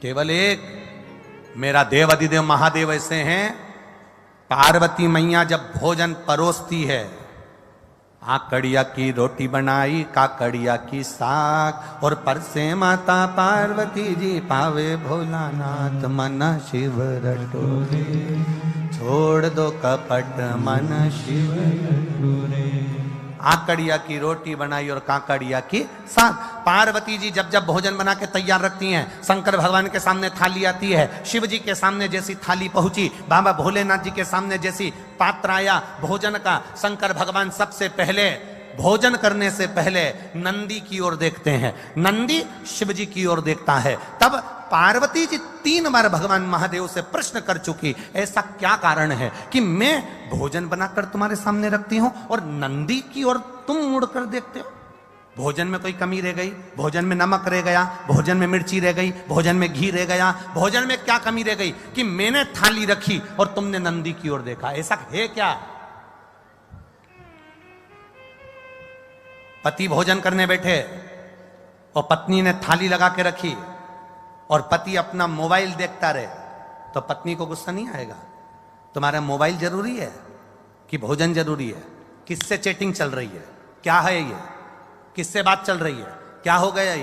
केवल एक मेरा देव अधिदेव महादेव ऐसे हैं, पार्वती मैया जब भोजन परोसती है, आकड़िया की रोटी बनाई काकड़िया की साग, और परसे माता पार्वती जी पावे भोलानाथ मन शिव रटोरे, छोड़ दो कपट मन शिव रटोरे। आकड़िया की रोटी बनाई और काकड़िया की साग। पार्वती जी जब जब भोजन बना के तैयार रखती हैं, शंकर भगवान के सामने थाली आती है, शिव जी के सामने जैसी थाली पहुंची, बाबा भोलेनाथ जी के सामने जैसी पात्र आया भोजन का, शंकर भगवान सबसे पहले भोजन करने से पहले नंदी की ओर देखते हैं। नंदी शिव जी की ओर देखता है। तब पार्वती जी 3 बार भगवान महादेव से प्रश्न कर चुकी, ऐसा क्या कारण है कि मैं भोजन बनाकर तुम्हारे सामने रखती हूं और नंदी की ओर तुम मुड़कर देखते हो? भोजन में कोई कमी रह गई? भोजन में नमक रह गया? भोजन में मिर्ची रह गई? भोजन में घी रह गया? भोजन में क्या कमी रह गई कि मैंने थाली रखी और तुमने नंदी की ओर देखा? ऐसा है क्या? पति भोजन करने बैठे और पत्नी ने थाली लगा के रखी और पति अपना मोबाइल देखता रहे, तो पत्नी को गुस्सा नहीं आएगा? तुम्हारा मोबाइल जरूरी है कि भोजन जरूरी है? किससे चैटिंग चल रही है? क्या है ये? किससे बात चल रही है? क्या हो गया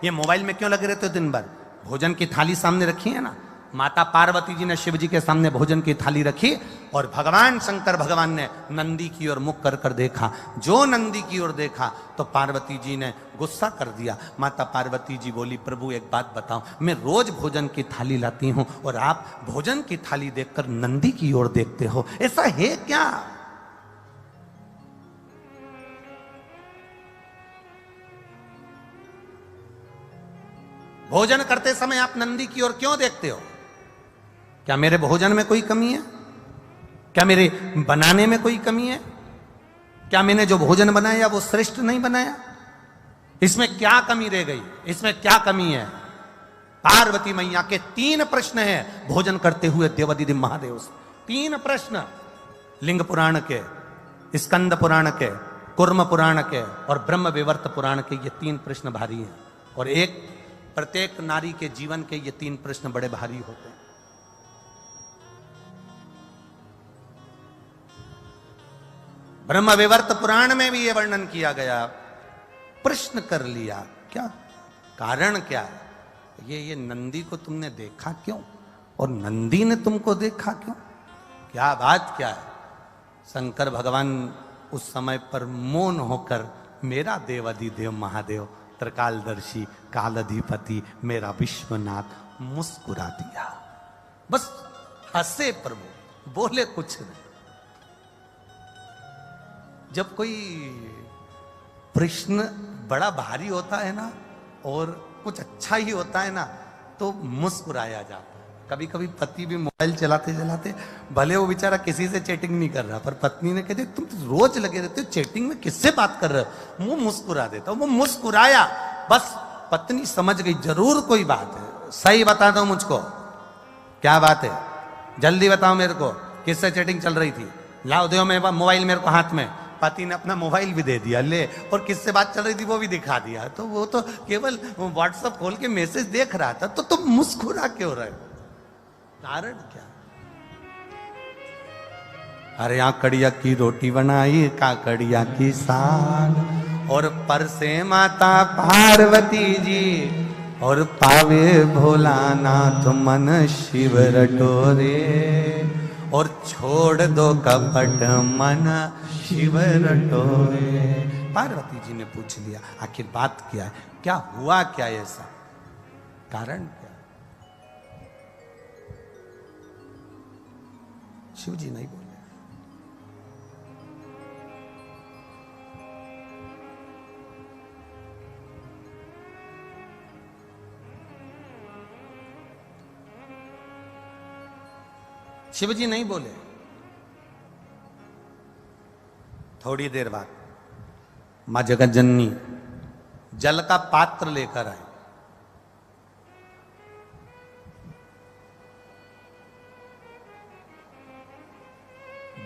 ये मोबाइल में क्यों लगे रहते हो दिन भर? भोजन की थाली सामने रखी है ना। माता पार्वती जी ने शिव जी के सामने भोजन की थाली रखी और भगवान शंकर भगवान ने नंदी की ओर मुख कर कर देखा। जो नंदी की ओर देखा तो पार्वती जी ने गुस्सा कर दिया। माता पार्वती जी बोली, प्रभु एक बात बताओ, मैं रोज भोजन की थाली लाती हूं और आप भोजन की थाली देखकर नंदी की ओर देखते हो, ऐसा है क्या? भोजन करते समय आप नंदी की ओर क्यों देखते हो? क्या मेरे भोजन में कोई कमी है? क्या मेरे बनाने में कोई कमी है? क्या मैंने जो भोजन बनाया वो श्रेष्ठ नहीं बनाया? इसमें क्या कमी रह गई? इसमें क्या कमी है? पार्वती मैया के 3 प्रश्न हैं भोजन करते हुए देवाधिदेव महादेव से। 3 प्रश्न, लिंग पुराण के, स्कंद पुराण के, कुर्म पुराण के और ब्रह्म विवर्त पुराण के, ये 3 प्रश्न भारी हैं। और एक प्रत्येक नारी के जीवन के ये 3 प्रश्न बड़े भारी होते हैं। ब्रह्म विवर्त पुराण में भी ये वर्णन किया गया। प्रश्न कर लिया, क्या कारण क्या है? ये नंदी को तुमने देखा क्यों और नंदी ने तुमको देखा क्यों? क्या बात क्या है? शंकर भगवान उस समय पर मौन होकर, मेरा देव अधिदेव महादेव त्रिकालदर्शी कालाधिपति मेरा विश्वनाथ, मुस्कुरा दिया। बस हंसे प्रभु, बोले कुछ नहीं। जब कोई प्रश्न बड़ा भारी होता है ना और कुछ अच्छा ही होता है ना, तो मुस्कुराया जाता है। कभी कभी पति भी मोबाइल चलाते चलाते, भले वो बेचारा किसी से चैटिंग नहीं कर रहा, पर पत्नी ने कहते तुम तो रोज लगे रहते हो चैटिंग में, किससे बात कर रहे हो? वो मुस्कुरा देता। वो मुस्कुराया, बस पत्नी समझ गई जरूर कोई बात है। सही बता दो मुझको, क्या बात है? जल्दी बताओ मेरे को, किससे चैटिंग चल रही थी? लाओ दो मेरे मोबाइल मेरे को हाथ में। पति ने अपना मोबाइल भी दे दिया, ले, और किससे बात चल रही थी वो भी दिखा दिया। तो वो तो केवल व्हाट्सएप खोल के मैसेज देख रहा था, तो तुम मुस्कुरा क्यों रहे? कारण क्या? अरे आकड़िया की रोटी बनाई काकड़िया की साग, और परसे माता पार्वती जी और पावे भोलानाथ मन शिव रटोरे, और छोड़ दो कपट मन शिव रटोरे। पार्वती जी ने पूछ लिया, आखिर बात क्या है? क्या हुआ? क्या ऐसा कारण क्या? शिव जी नहीं बोले। शिव जी नहीं बोले। थोड़ी देर बाद मां जगत जननी जल का पात्र लेकर आई।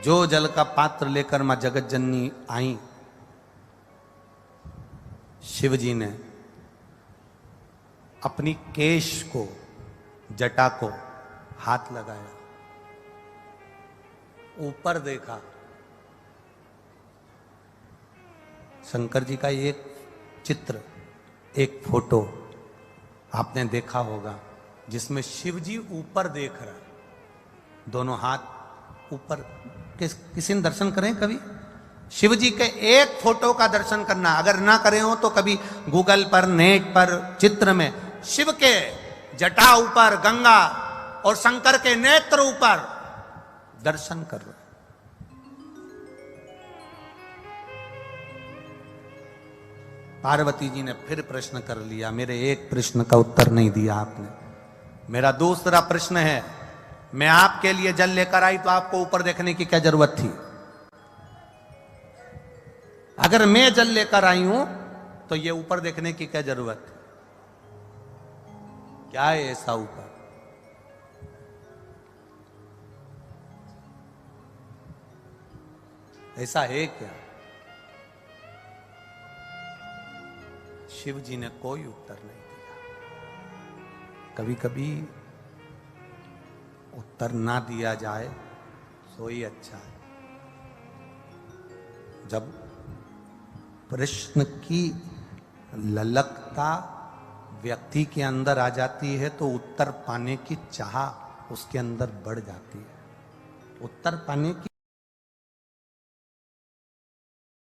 जो जल का पात्र लेकर मां जगत जननी आई, शिव जी ने अपनी केश को जटा को हाथ लगाया, ऊपर देखा। शंकर जी का एक चित्र, एक फोटो आपने देखा होगा जिसमें शिव जी ऊपर देख रहा है, दोनों हाथ ऊपर। किसी ने दर्शन करें कभी? शिव जी के एक फोटो का दर्शन करना, अगर ना करें हो तो कभी गूगल पर, नेट पर, चित्र में शिव के जटा ऊपर गंगा और शंकर के नेत्र ऊपर दर्शन कर रहे। पार्वती जी ने फिर प्रश्न कर लिया, मेरे एक प्रश्न का उत्तर नहीं दिया आपने। मेरा दूसरा प्रश्न है, मैं आपके लिए जल लेकर आई तो आपको ऊपर देखने की क्या जरूरत थी? अगर मैं जल लेकर आई हूं तो ये ऊपर देखने की क्या जरूरत है? क्या है ऐसा ऊपर? ऐसा है क्या? शिव जी ने कोई उत्तर नहीं दिया। कभी कभी उत्तर ना दिया जाए तो ही अच्छा है। जब प्रश्न की ललकता व्यक्ति के अंदर आ जाती है तो उत्तर पाने की चाह उसके अंदर बढ़ जाती है। उत्तर पाने की